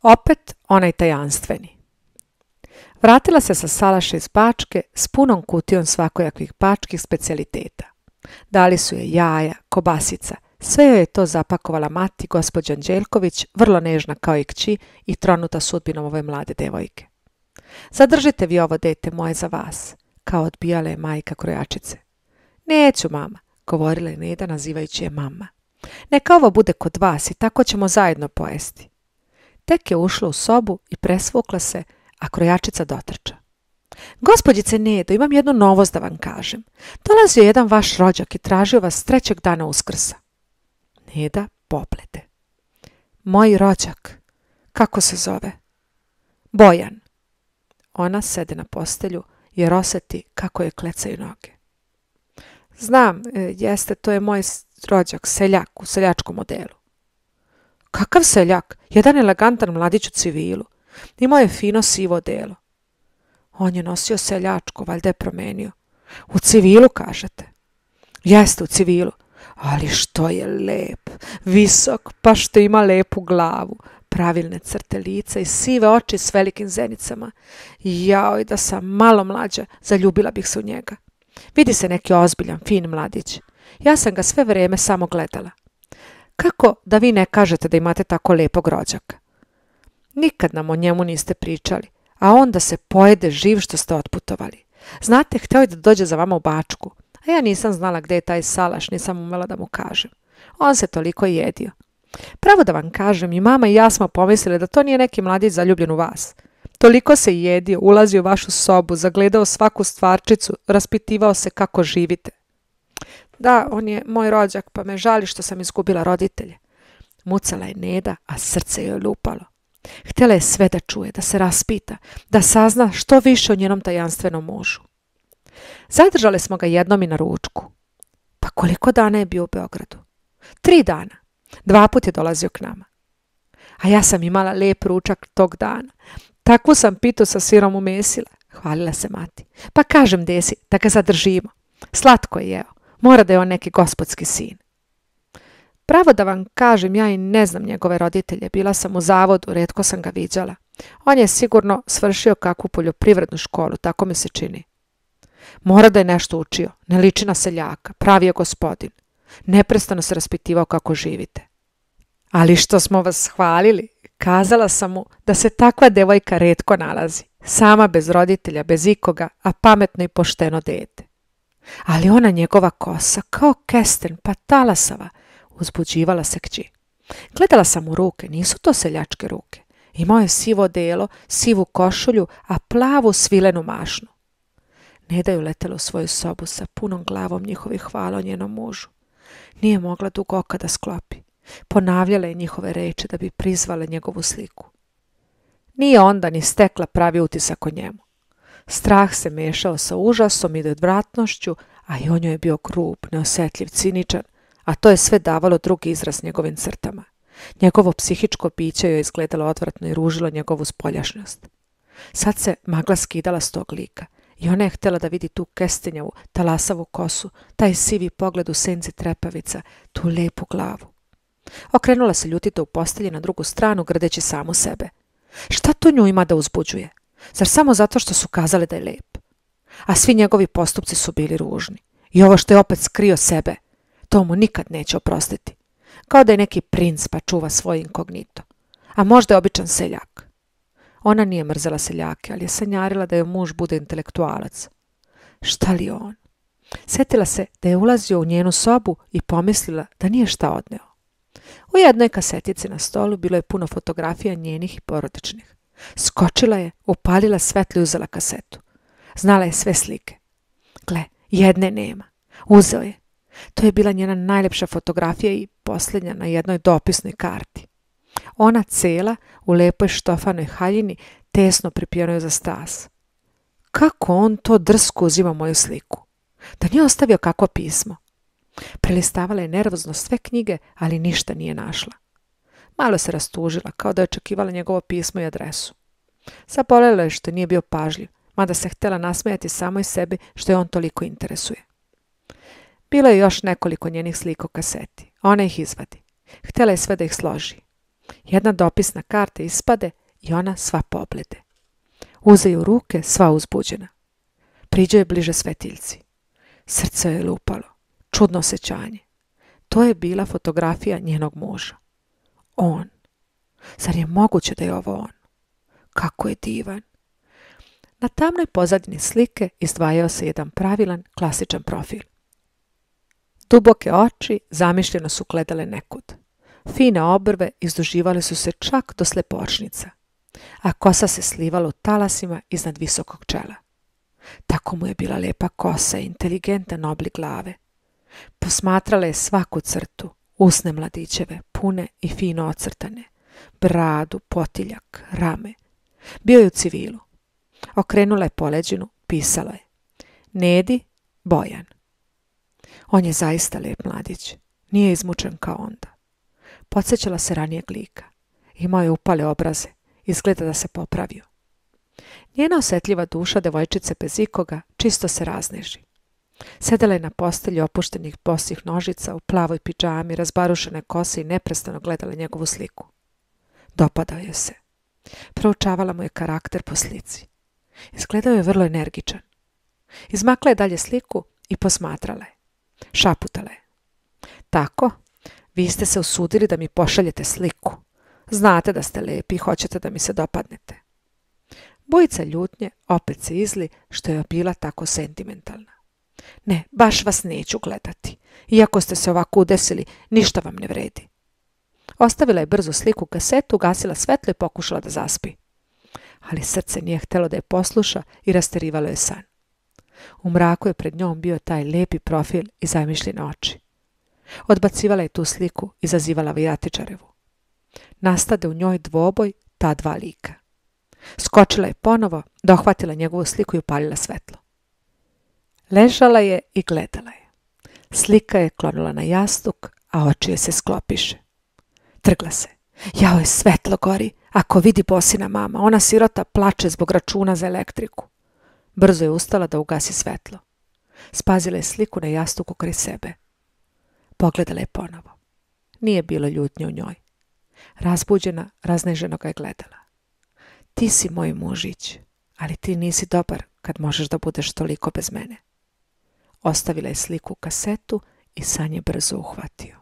Opet onaj tajanstveni. Vratila se sa salaša iz Bačke s punom kutijom svakojakvih bačkih specijaliteta. Dali su je jaja, kobasica, sve joj je to zapakovala mati, gospođa Anđelković, vrlo nežna kao i kći i tronuta sudbinom ove mlade devojke. Zadržite vi ovo dete moje za vas, kao odbijala je majka krojačice. Neću, mama, govorila je Neda nazivajući je mama. Neka ovo bude kod vas i tako ćemo zajedno pojesti. Tek je ušla u sobu i presvukla se, a krojačica dotrča. Gospođice Nedo, imam jednu novost da vam kažem. Dolazio je jedan vaš rođak i tražio vas 3. dana Uskrsa. Neda poplete. Moj rođak. Kako se zove? Bojan. Ona sede na postelju jer osjeti kako je klecaju noge. Znam, jeste, to je moj rođak, seljak u seljačkom modelu. Kakav seljak? Jedan elegantan mladić u civilu. Imao je fino sivo odelo. On je nosio seljačko, valjda je promenio. U civilu, kažete? Jeste, u civilu. Ali što je lep, visok, pa što ima lepu glavu, pravilne crte lica i sive oči s velikim zenicama. Jao, i da sam malo mlađa, zaljubila bih se u njega. Vidi se neki ozbiljan, fin mladić. Ja sam ga sve vrijeme samo gledala. Kako da vi ne kažete da imate tako lepog rođaka? Nikad nam o njemu niste pričali, a onda se pojede živ što ste otputovali. Znate, htio je da dođe za vama u Bačku, a ja nisam znala gdje je taj salaš, nisam umela da mu kažem. On se toliko jedio. Pravo da vam kažem, i mama i ja smo pomislili da to nije neki mladić zaljubljen u vas. Toliko se jedio, ulazio u vašu sobu, zagledao svaku stvarčicu, raspitivao se kako živite. Da, on je moj rođak, pa me žali što sam izgubila roditelje. Mucala je Neda, a srce joj lupalo. Htjela je sve da čuje, da se raspita, da sazna što više o njenom tajanstvenom mužu. Zadržali smo ga jednom i na ručku. Pa koliko dana je bio u Beogradu? 3 dana. 2 put je dolazio k nama. A ja sam imala lep ručak tog dana. Takvu sam pitu sa sirom umesila, hvalila se mati. Pa kažem desi, da ga zadržimo. Slatko je jeo. Mora da je on neki gospodski sin. Pravo da vam kažem, ja i ne znam njegove roditelje. Bila sam u zavodu, retko sam ga viđala. On je sigurno svršio kakvu poljoprivrednu školu, tako mi se čini. Mora da je nešto učio, ne liči na seljaka, pravi je gospodin. Neprestano se raspitivao kako živite. Ali što smo vas hvalili, kazala sam mu da se takva devojka retko nalazi. Sama bez roditelja, bez ikoga, a pametno i pošteno dete. Ali ona njegova kosa, kao kesten, pa talasava, uzbuđivala se kći. Gledala sam u ruke, nisu to seljačke ruke. Imao je sivo odelo, sivu košulju, a plavu svilenu mašnu. Neda je uletela u svoju sobu sa punom glavom njihovih hvala o njenom mužu. Nije mogla dugo oka da sklopi. Ponavljala je njihove reči da bi prizvala njegovu sliku. Nije onda ni stekla pravi utisak o njemu. Strah se mešao sa užasom i odvratnošću, a i on joj je bio grub, neosjetljiv, ciničan, a to je sve davalo drugi izraz njegovim crtama. Njegovo psihičko biće joj je izgledalo odvratno i ružilo njegovu spoljašnjost. Sad se magla skidala s tog lika i ona je htjela da vidi tu kestenjavu, talasavu kosu, taj sivi pogled u senci trepavica, tu lepu glavu. Okrenula se ljutito u postelji na drugu stranu, grdeći samu sebe. Šta to nju ima da uzbuđuje? Zar samo zato što su kazali da je lep? A svi njegovi postupci su bili ružni. I ovo što je opet skrio sebe, to mu nikad neće oprostiti. Kao da je neki princ pa čuva svoj inkognito. A možda je običan seljak. Ona nije mrzela seljake, ali je sanjarila da joj muž bude intelektualac. Šta li on? Sjetila se da je ulazio u njenu sobu i pomislila da nije šta odneo. U jednoj kasetici na stolu bilo je puno fotografija njenih i porodičnih. Skočila je, upalila svetlo i uzela kasetu. Znala je sve slike. Gle, jedne nema. Uzeo je. To je bila njena najljepša fotografija i posljednja na jednoj dopisnoj karti. Ona cela u lepoj štofanoj haljini tesno pripijenoj za stas. Kako on to drsko uzima moju sliku? Da nije ostavio kakvo pismo? Prelistavala je nervozno sve knjige, ali ništa nije našla. Malo se rastužila, kao da je očekivala njegovo pismo i adresu. Zabolela je što nije bio pažljiv, mada se htjela nasmejati samoj sebi što je on toliko interesuje. Bilo je još nekoliko njenih slika u kaseti. Ona ih izvadi. Htjela je sve da ih složi. Jedna dopisna karta ispade i ona sva poblede. Uze je u ruke, sva uzbuđena. Priđe je bliže svetiljci. Srce je lupalo. Čudno osjećanje. To je bila fotografija njenog muža. On. Zar je moguće da je ovo on? Kako je divan. Na tamnoj pozadini slike izdvajao se jedan pravilan, klasičan profil. Duboke oči zamišljeno su gledale nekud. Fine obrve izduživale su se čak do slepočnica, a kosa se slivala u talasima iznad visokog čela. Tako mu je bila lepa kosa i inteligentan oblik glave. Posmatrala je svaku crtu, usne mladićeve, pune i fino ocrtane, bradu, potiljak, rame. Bio je u civilu. Okrenula je poleđinu, pisala je: Nedi, Bojan. On je zaista lep mladić. Nije izmučen kao onda. Podsjećala se ranijeg lika. Imao je upale obraze. Izgleda da se popravio. Njena osjetljiva duša devojčice bez ikoga čisto se razneži. Sedela je na postelji opuštenih bosih nožica, u plavoj pidžami, razbarušene kose i neprestano gledala njegovu sliku. Dopadao je se. Proučavala mu je karakter po slici. Izgledao je vrlo energičan. Izmakla je dalje sliku i posmatrala je. Šaputala je: Tako, vi ste se usudili da mi pošaljete sliku. Znate da ste lepi i hoćete da mi se dopadnete. Bujica ljutnje opet se izli što je bila tako sentimentalna. Ne, baš vas neću gledati. Iako ste se ovako udesili, ništa vam ne vredi. Ostavila je brzo sliku kasetu, gasila svetlo i pokušala da zaspi. Ali srce nije htjelo da je posluša i rasterivalo je san. U mraku je pred njom bio taj lepi profil i zamišljene oči. Odbacivala je tu sliku i zazivala vijatičarevu. Nastade u njoj dvoboj ta dva lika. Skočila je ponovo, dohvatila njegovu sliku i upalila svetlo. Ležala je i gledala je. Slika je klonula na jastuk, a oči je se sklopiše. Trgla se. Jao je, svetlo gori, ako vidi Bosina mama, ona sirota plače zbog računa za elektriku. Brzo je ustala da ugasi svetlo. Spazila je sliku na jastuku kraj sebe. Pogledala je ponovo. Nije bilo ljutnje u njoj. Razbuđena, razneženo ga je gledala. Ti si moj mužić, ali ti nisi dobar kad možeš da budeš toliko bez mene. Ostavila je sliku u kasetu i san je brzo uhvatio.